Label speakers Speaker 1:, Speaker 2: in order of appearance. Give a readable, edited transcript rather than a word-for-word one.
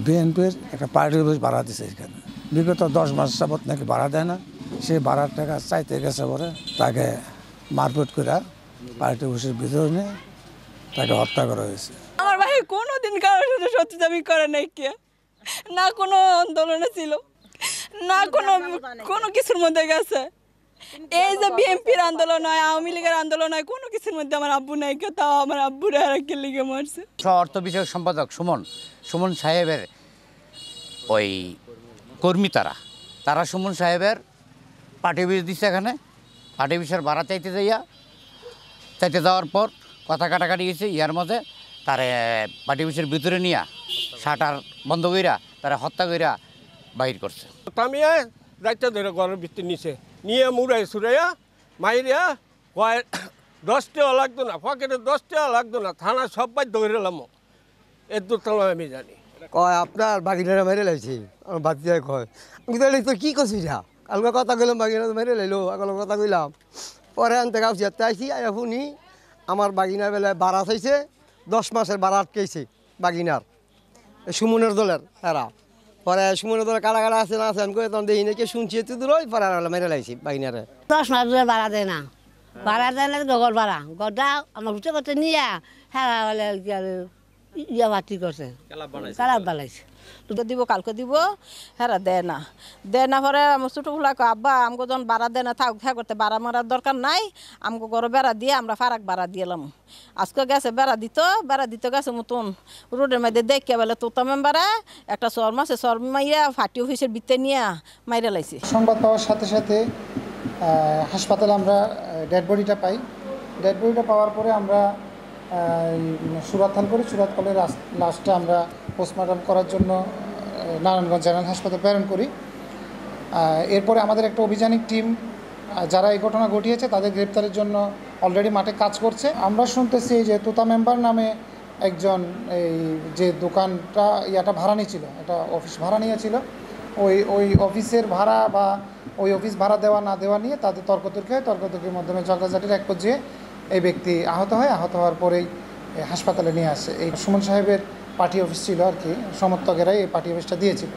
Speaker 1: বিএনপির একটা party office ভাড়া দিছে এখানে, বিগত 10 মাস যাবৎ নাকি ভাড়া দেয় না। সেই ভাড়ার টাকা চাইতে গেছে পরে তাকে মারপিট করে পার্টি অফিসের ভিতরে নিয়ে তাকে হত্যা করা হয়েছে।
Speaker 2: আমার ভাই কোনোদিন কারোর সাথে সত্যি করে নাই, কে না কোনো আন্দোলনে ছিল, না কোনো কিছুর মধ্যে গেছে। এই যে বিএনপির আন্দোলন হয়, আওয়ামী লীগের আন্দোলন হয়, কোনো কিছুর মধ্যে আমার আব্বু নাই, কে তাও আমার আব্বুরে আর কি লিগে মারছে।
Speaker 3: অর্থ বিষয়ক সম্পাদক সুমন সাহেবের ওই কর্মী তারা সুমন সাহেবের পার্টি অফিস দিচ্ছে। এখানে পার্টি অফিসের ভাড়া চাইতে যাওয়ার পর কথা কাটাকাটি গেছে, ইয়ার মধ্যে তারে পার্টি অফিসের ভিতরে নিয়ে শাটার বন্ধ কইরা তারা হত্যা কইরা বাহির করছে।
Speaker 4: থামিয়ে যাইতে ধরে ঘরের ভিতরে নিয়ে মুড়াই সুরাইয়া মাইরিয়া কয় 10 টাকা লাগতো না, পকেটে 10 টাকা লাগতো না, থানা সবাই ধরে এলাম। এর দূরতলা আমি জানি।
Speaker 5: কয় আপনার বাগিনারা মেরে লাইছি, আমার বাতি যায় কয়। আমি তো তো কী করছি যা কালকে কথা কইলাম, বাগিনা মেরে লাইলো, কালকে কথা কইলাম। পরে আনতে গাছি আইসি আয়া শুনি আমার বাগিনার বেলায় ভাড়া চাইছে, 10 মাসের ভাড়া আটকেছে বাগিনার সুমনের দলের এরা। পরে সুমনের দলের কারা কারা আছে না আছে আমি তখন দেখি নাকি শুনছি তুই দূর পরে মেরে লাইছি বাগিনারে।
Speaker 6: 10 মাস ধরে ভাড়া দেয় না, ভাড়া দেয় না গড় ভাড়া গড়টা আমার ঘুরতে করতে নিয়ে হ্যাঁ ইয়া বাতি করছে, কালাপ বানাইছে।
Speaker 2: দুটো দিব কালকে দিব, হ্যাঁ দেয় না। পরে আমার ছোটো ফুলা আব্বা আমাকে যখন ভাড়া দেয় না, থাক হ্যাঁ করতে ভাড়া মারার দরকার নাই, আমাকে ঘরে বেড়া দিয়ে আমরা ফারাক ভাড়া দিলাম। আজকে গেছে বেড়া দিতে গেছে মতন রোডের মধ্যে দেখে বলে তোতা মেম্বারে একটা শর্ম আছে, শর্ম মাইয়া ফাটি অফিসের ভিতরে নিয়ে মাইরে লাইছে।
Speaker 7: সংবাদ পাওয়ার সাথে সাথে হাসপাতালে আমরা ডেড বডিটা পাই। ডেড বডিটা পাওয়ার পরে আমরা সুরাতহাল করি। সুরাতহালের লাশটা আমরা পোস্টমর্টম করার জন্য নারায়ণগঞ্জ জেনারেল হাসপাতাল প্রেরণ করি। এরপরে আমাদের একটা অভিযানিক টিম যারা এই ঘটনা ঘটিয়েছে তাদের গ্রেপ্তারের জন্য অলরেডি মাঠে কাজ করছে। আমরা শুনতেছি যে তোতা মেম্বার নামে একজন এই যে দোকানটা ভাড়া নিয়েছিল, একটা অফিস ভাড়া নিয়েছিল, ওই অফিসের ভাড়া বা ওই অফিস ভাড়া দেওয়া না দেওয়া নিয়ে তাদের তর্কের মাধ্যমে ঝগড়াঝাটির এক পর্যায়ে এই ব্যক্তি আহত হওয়ার পরেই হাসপাতালে নিয়ে আসে। এই সুমন সাহেবের পার্টি অফিস ছিল আর কি, সমর্থকেরাই এই পার্টি অফিসটা দিয়েছিল।